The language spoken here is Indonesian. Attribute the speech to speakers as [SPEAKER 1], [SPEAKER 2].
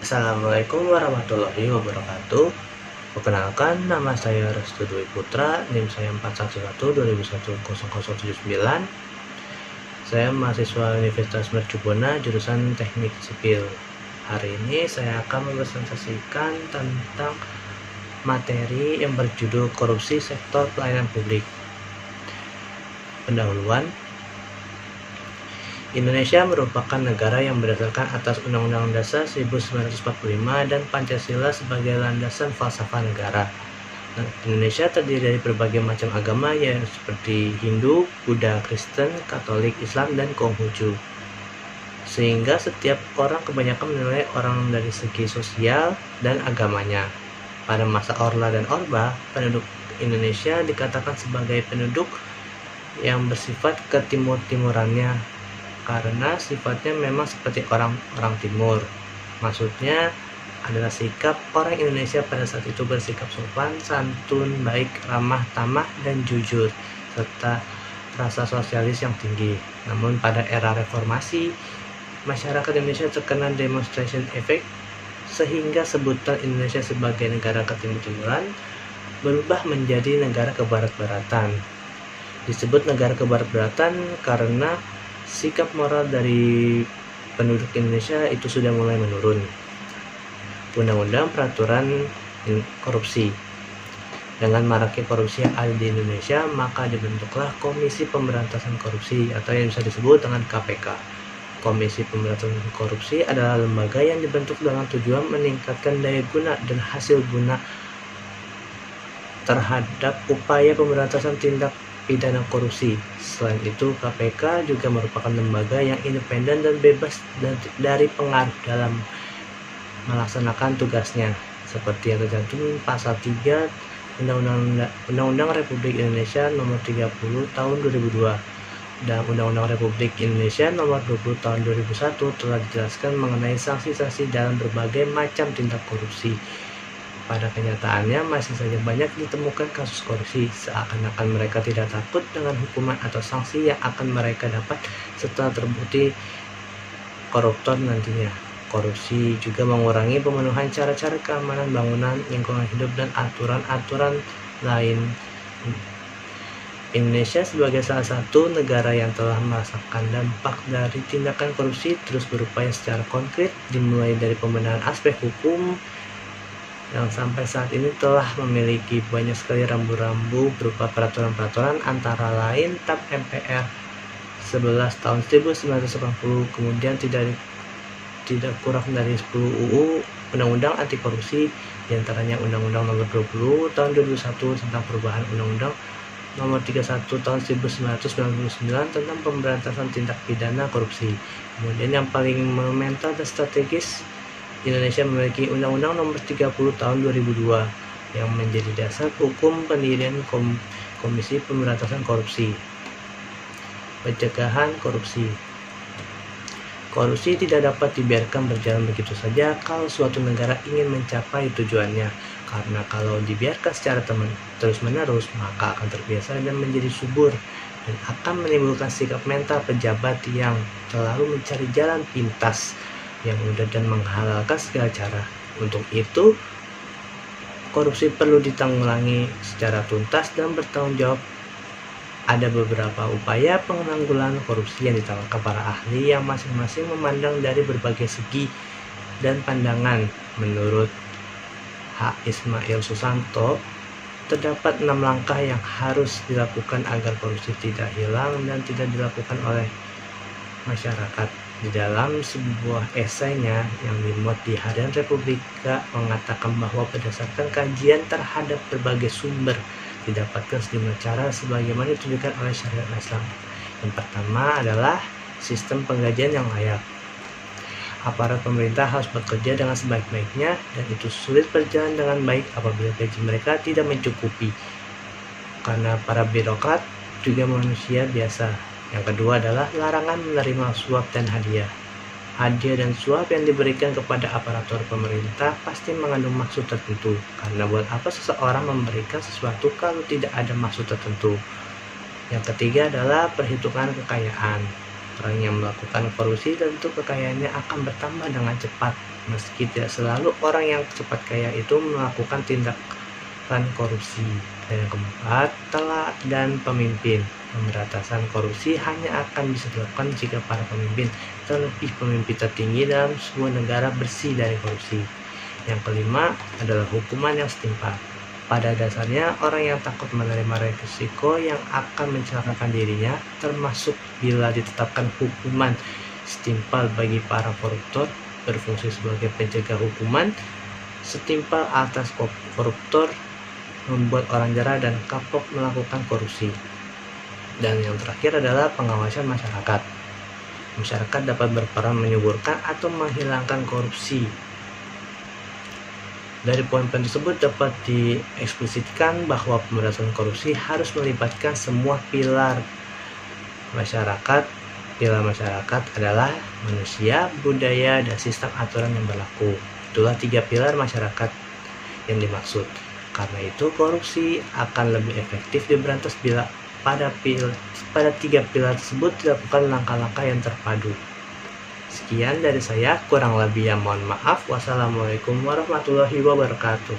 [SPEAKER 1] Assalamualaikum warahmatullahi wabarakatuh. Perkenalkan, nama saya Restu Dwi Putra, NIM saya 411-2001-0079. Saya mahasiswa Universitas Mercubuana, jurusan Teknik Sipil. Hari ini saya akan mempresentasikan tentang materi yang berjudul Korupsi Sektor Pelayanan Publik. Pendahuluan. Indonesia merupakan negara yang berdasarkan atas Undang-Undang Dasar 1945 dan Pancasila sebagai landasan falsafah negara. Indonesia terdiri dari berbagai macam agama yaitu seperti Hindu, Buddha, Kristen, Katolik, Islam, dan Konghucu. Sehingga setiap orang kebanyakan menilai orang dari segi sosial dan agamanya. Pada masa Orla dan Orba, penduduk Indonesia dikatakan sebagai penduduk yang bersifat ketimur-timurannya karena sifatnya memang seperti orang timur. Maksudnya adalah sikap orang Indonesia pada saat itu bersikap sopan, santun, baik, ramah, tamah, dan jujur, serta rasa sosialis yang tinggi. Namun pada era reformasi, masyarakat Indonesia terkena demonstration effect sehingga sebutan Indonesia sebagai negara ketimur-timuran berubah menjadi negara kebarat-baratan. Disebut negara kebarat-baratan karena sikap moral dari penduduk Indonesia itu sudah mulai menurun. Undang-undang peraturan korupsi. Dengan maraknya korupsi yang ada di Indonesia, maka dibentuklah Komisi Pemberantasan Korupsi atau yang bisa disebut dengan KPK. Komisi Pemberantasan Korupsi adalah lembaga yang dibentuk dengan tujuan meningkatkan daya guna dan hasil guna terhadap upaya pemberantasan tindak pidana korupsi. Selain itu, KPK juga merupakan lembaga yang independen dan bebas dari pengaruh dalam melaksanakan tugasnya, seperti yang tercantum pasal 3 Undang-Undang Republik Indonesia Nomor 30 Tahun 2002 dan Undang-Undang Republik Indonesia Nomor 20 Tahun 2001 telah dijelaskan mengenai sanksi-sanksi dalam berbagai macam tindak korupsi. Pada kenyataannya masih saja banyak ditemukan kasus korupsi, seakan-akan mereka tidak takut dengan hukuman atau sanksi yang akan mereka dapat setelah terbukti koruptor nantinya. Korupsi juga mengurangi pemenuhan cara-cara keamanan bangunan, lingkungan hidup, dan aturan-aturan lain. Indonesia sebagai salah satu negara yang telah merasakan dampak dari tindakan korupsi terus berupaya secara konkret, dimulai dari pembenahan aspek hukum yang sampai saat ini telah memiliki banyak sekali rambu-rambu berupa peraturan-peraturan antara lain TAP MPR 11 tahun 1980, kemudian tidak kurang dari 10 UU Undang-Undang Anti Korupsi, diantaranya Undang-Undang Nomor 20 Tahun 2001 tentang perubahan Undang-Undang Nomor 31 Tahun 1999 tentang pemberantasan tindak pidana korupsi. Kemudian yang paling monumental dan strategis, Indonesia memiliki Undang-Undang Nomor 30 Tahun 2002 yang menjadi dasar hukum pendirian Komisi Pemberantasan Korupsi. Pencegahan korupsi. Korupsi tidak dapat dibiarkan berjalan begitu saja kalau suatu negara ingin mencapai tujuannya, karena kalau dibiarkan secara terus-menerus maka akan terbiasa dan menjadi subur dan akan menimbulkan sikap mental pejabat yang selalu mencari jalan pintas yang mudah dan menghalalkan segala cara. Untuk itu, korupsi perlu ditanggulangi secara tuntas dan bertanggung jawab. Ada beberapa upaya penanggulangan korupsi yang ditawarkan para ahli yang masing-masing memandang dari berbagai segi dan pandangan. Menurut H. Ismail Susanto, terdapat 6 langkah yang harus dilakukan agar korupsi tidak hilang dan tidak dilakukan oleh masyarakat. Di dalam sebuah esainya yang dimuat di Harian Republika mengatakan bahwa berdasarkan kajian terhadap berbagai sumber didapatkan sejumlah cara sebagaimana ditunjukkan oleh syariat Islam. Yang pertama adalah sistem penggajian yang layak. Aparat pemerintah harus bekerja dengan sebaik-baiknya dan itu sulit berjalan dengan baik apabila gaji mereka tidak mencukupi, karena para birokrat juga manusia biasa. Yang kedua adalah larangan menerima suap dan hadiah. Hadiah dan suap yang diberikan kepada aparatur pemerintah pasti mengandung maksud tertentu, karena buat apa seseorang memberikan sesuatu kalau tidak ada maksud tertentu. Yang ketiga adalah perhitungan kekayaan. Orang yang melakukan korupsi tentu kekayaannya akan bertambah dengan cepat meski tidak selalu orang yang cepat kaya itu melakukan tindakan korupsi. Dan yang keempat, teladan pemimpin. Pemberantasan korupsi hanya akan bisa dilakukan jika para pemimpin, terlebih pemimpin tertinggi dalam sebuah negara, bersih dari korupsi. Yang kelima adalah hukuman yang setimpal. Pada dasarnya, orang yang takut menerima risiko yang akan mencelakakan dirinya, termasuk bila ditetapkan hukuman setimpal bagi para koruptor, berfungsi sebagai pencegah hukuman setimpal atas koruptor, membuat orang jerah dan kapok melakukan korupsi. Dan yang terakhir adalah pengawasan masyarakat. Masyarakat dapat berperan menyuburkan atau menghilangkan korupsi. Dari poin-poin tersebut dapat dieksplisitkan bahwa pemberantasan korupsi harus melibatkan semua pilar masyarakat. Pilar masyarakat adalah manusia, budaya, dan sistem aturan yang berlaku. Itulah 3 pilar masyarakat yang dimaksud. Karena itu korupsi akan lebih efektif diberantas bila pada 3 pilar tersebut dilakukan langkah-langkah yang terpadu. Sekian dari saya, kurang lebihnya mohon maaf. Wassalamualaikum warahmatullahi wabarakatuh.